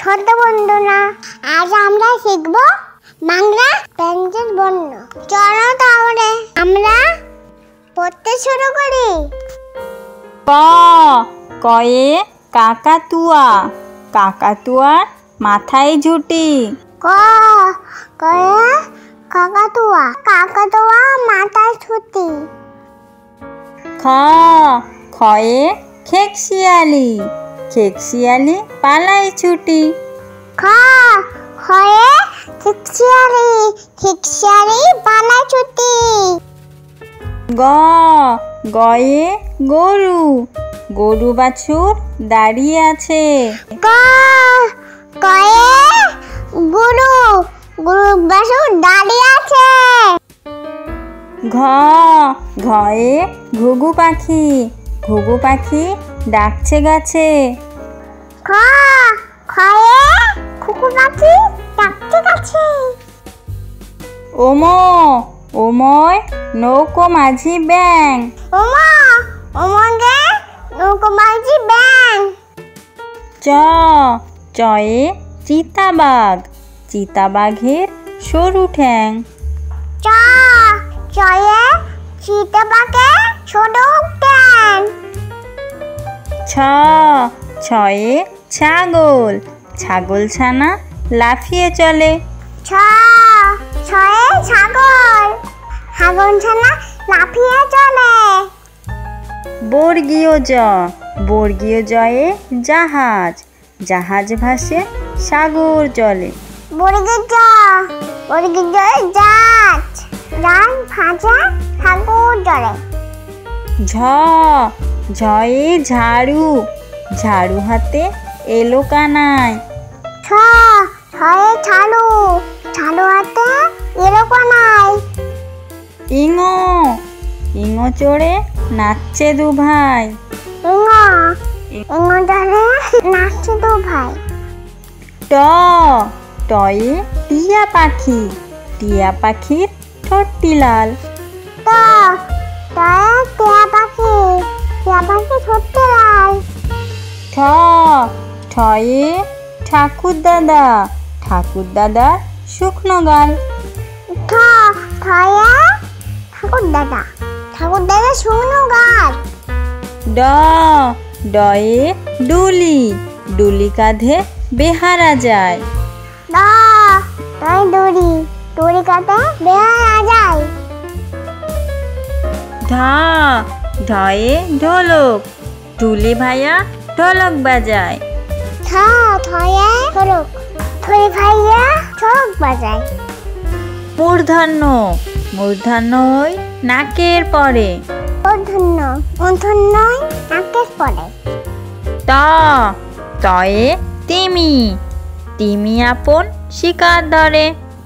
ছোট বন্ধুরা, আজ আমরা শিখব বাংলা ব্যঞ্জন বর্ণ। চলো তাহলে আমরা পড়তে শুরু করি। ক কয়ে কাকাতুয়া, কাকাতুয়ার মাথায় ঝুঁটি। ক কয়ে কাকাতুয়া, কাকাতুয়া মাথায় ছুটি। খ খয়ে খেকশিয়ালি, খেকশিয়ালি পালায় ছুটি। খ খয়ে খিকশিয়ালি, খিকশিয়ালি পালায় ছুটি। গ গয়ে গরু, গরু বাছুর দাঁড়িয়ে আছে। গ গয়ে গরু, গরু বাছুর দাঁড়িয়ে আছে। ঘ ঘয়ে ঘুঘু পাখি, ঘুঘু পাখি ডাকছে গাছে। খ খয়ে ঘুঘু পাখি ডাকছে গাছে। ওম ওময় নৌকো মাঝি ব্যাং, ওমা ওমগে নৌকো মাঝি ব্যাং। চ চয়ে চিতাবাঘ, চিতাবাঘের সরু ঠ্যাং। চ চয়ে চিতাবাঘে ছোট ঠ্যাং। ছ ছয়ে ছাগল, ছাগল ছানা লাফিয়ে চলে। ছ ছয়ে ছাগল, ছাগল ছানা লাফিয়ে চলে। বর্গীয় জ, বর্গীয় জয়ে জাহাজ, জাহাজ ভাসে সাগর জলে। বর্গীয় জ, বর্গীয় জয়ে জাহাজ, জাহাজ ভাসে সাগর জলে। ঝ ঝয়ে ঝাড়ু, ঝাড়ু হাতে এলো কানাই। ছ ছয়ে ছালু, ছালু হাতে এলো কানাই। ইঙ ইঙ চড়ে নাচছে দু ভাই। ইঙ ইঙ জলে নাচছে দু ভাই। ট টয়ে টিয়া পাখি, টিয়া পাখির ঠোঁটটি লাল। ট টয়ে টিয়া পাখি, টিয়া পাখি ছোট্ট লাল। ঠ ঠয়ে ঠাকুর দাদা, ঠাকুর দাদার শুকনো গাল। ঠ ঠয়ে ঠাকুর দাদা, ঠাকুর দাদা শুকনো গাছ। ড ডয়ে ডুলি, ডুলি কাঁধে বেহারা যায়। ড ডয়ে দড়ি, দড়ি কাটে বেহারা যায়। ঢ ঢয়ে ঢোলক, ঢুলি ভাইয়া ঢোলক বাজায়। ঠ ঠয়ে ঢোলক, ঢোল ভাইয়া ঢোলক বাজায়। মূর্ধন্য, মূর্ধন্য ওই নাকের পরে। মূর্ধন্য, মূর্ধন্য নাকের পরে। ত তয়ে তিমি, তিমি আপন শিকার ধরে।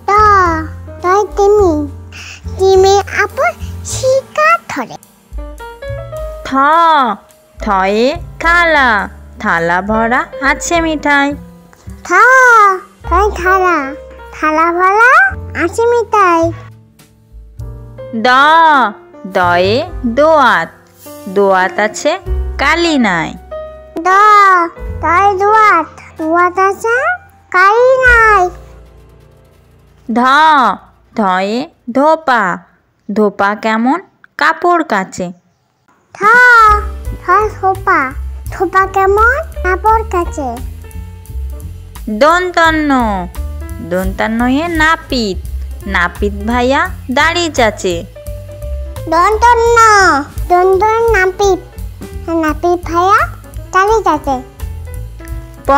ত তয় তিমি, তিমি আপন শিকার ধরে। থ থয়ে থালা, থালা ভরা আছে মিঠাই। থ তয় থালা, থালা ভরা আছে মিঠাই। দ দয়ে দোয়াত, দোয়াত আছে কালি নাই। দ তয় দুয়াত, দুয়াত আছে কালি নাই। ধ ধয়ে ধোপা, ধোপা কেমন কাপড় কাচে। থ থয় থোপা, থোপা কেমন কাপড় কাচে। দন্তন্য, দন্তান্নয়ে নাপিত, নাপিত ভাইয়া দাড়ি চাচে। দন্তন্য, দন্তন্য নাপিত, নাপিত ভাইয়া দাড়ি চাচে। প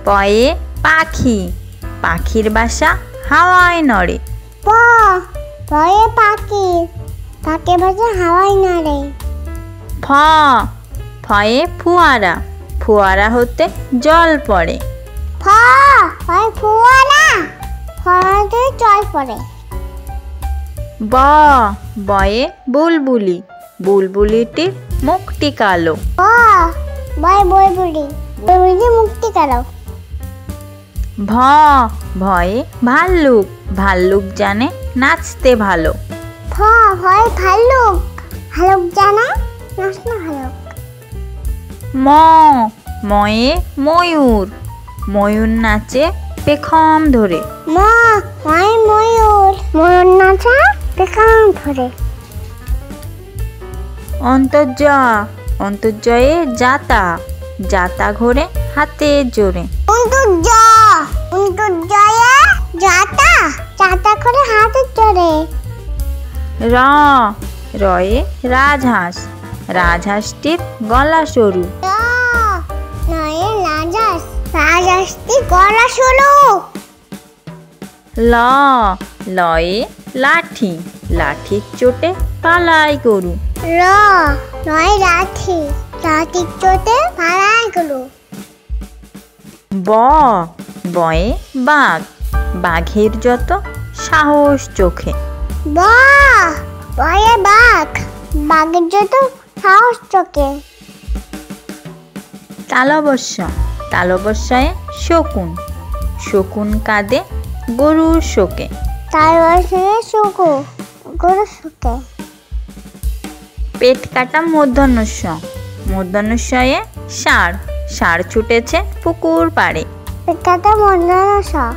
পয়ে পাখি, পাখির বাসা হাওয়ায় নড়ে। প পয়ে পাখি, পাখি বাসা হাওয়ায় নাড়ে। ফ ফয়ে ফুয়ারা, ফুয়ারা হতে জল পড়ে। ফ ফয়ে ফুয়ারা, ফোয়ারাতে জল পড়ে। ব বয়ে বুলবুলি, বুলবুলিটির মুখটি কালো। ব বয় বুলবুলি, বুলবুলি মুক্তি কালো। ভ ভয়ে ভাল্লুক, ভাল্লুক জানে নাচতে ভালো। ফ ভয় ভাল্লুক, ভাল্লুক জানে নাচতে ভালো। ম ময়ে ময়ূর, ময়ূর নাচে পেখম ধরে। ময়ূর নাচে পেখম ধরে। অন্তর্জয়ে যাতা, যাতা ঘোরে হাতে জোরে। অন্তর্জয়ে যাতা, যাতা করে হাতে জোরে। রয়ে রাজহাঁস, রাজহাঁসটির গলা সরু। রাজহাঁসটির গলা সরু। লয়ে লাঠি, লাঠির চোটে পালাই গরু। লয়ে লাঠি, লাঠির চোটে পালাই গরু। বয়ে বাঘ, বাঘের যত সাহস চোখে। বয়ে বাঘ, বাঘের যত সাহস চোখে। তালবস্যায় শকুন, শকুন কাঁদে গরুর শোকে। তালবস্যায় শকুন, গরুর শোকে। পেট কাটা মূর্ধন্যয়ে ষাঁড়, ষাঁড় ছুটেছে পুকুর পাড়ে। পেট কাটা ষাঁড়,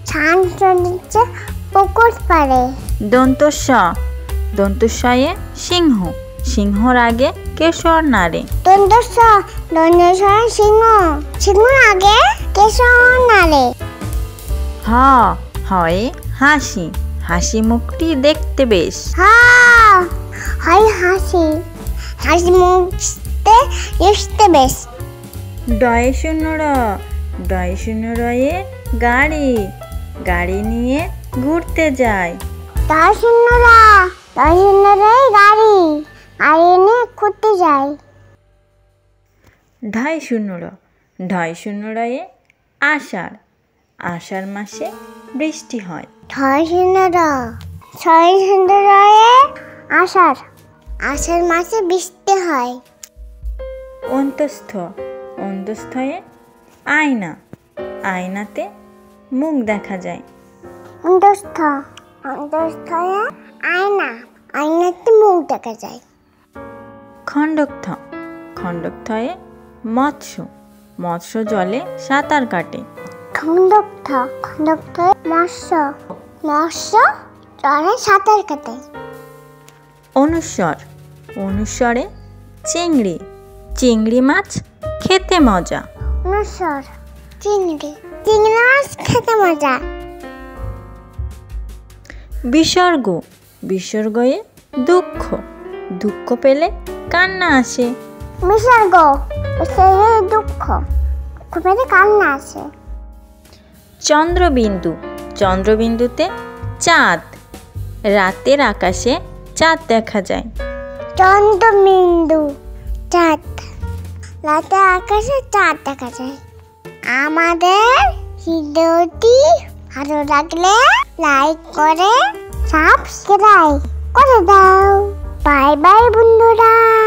ষাঁড় ছুটেছে পুকুর পাড়ে। দন্তস্বয়ে সিংহ, সিংহর আগে কেশর নাড়ে। দন্তস্বয়ে সিংহ, সিংহর আগে কেশর নাড়ে। হয়ে হাসি, হাসি মুখটি দেখতে বেশ। হয় হাসি, হাসি মুখতে দেখতে বেশ। ডয়ে শূন্য রয়ে গাড়ি, গাড়ি নিয়ে ঘুরতে যায়। ডয়ে শূন্য রয়ে গাড়ি, গাড়ি নিয়ে ঘুরতে যায়। ঢয় শূন্য রয়ে আষাঢ়, আষাঢ় মাসে বৃষ্টি হয়। ছয় শূন্য রয়ে আষাঢ়, আষাঢ় মাসে বৃষ্টি হয়। অন্তস্থয়ে আয়না, আয়নাতে মুখ দেখা যায়। অন্তস্থয়ে আয়না, আয়নাতে মুখ দেখা যায়। খণ্ডকথয়ে মৎস্য, মৎস্য জলে সাঁতার কাটে। খণ্ডকথয়ে মৎস্য জলে সাঁতার কাটে। অনুস্বরে চিংড়ি, চিংড়ি মাছ খেতে মজা। চিংড়ি মাছ খেতে মজা। বিসর্গয়ে দুঃখ, দুঃখ পেলে কান্না আসে। দুঃখ পেলে কান্না আসে। চন্দ্রবিন্দুতে চাঁদ, রাতের আকাশে চাঁদ দেখা যায়। চাঁদ, রাতের আকাশে চাঁদ দেখা যায়। আমাদের ভিডিওটি ভালো লাগলে লাইক করে সাবস্ক্রাইব করে দাও। বাই বাই বন্ধুরা।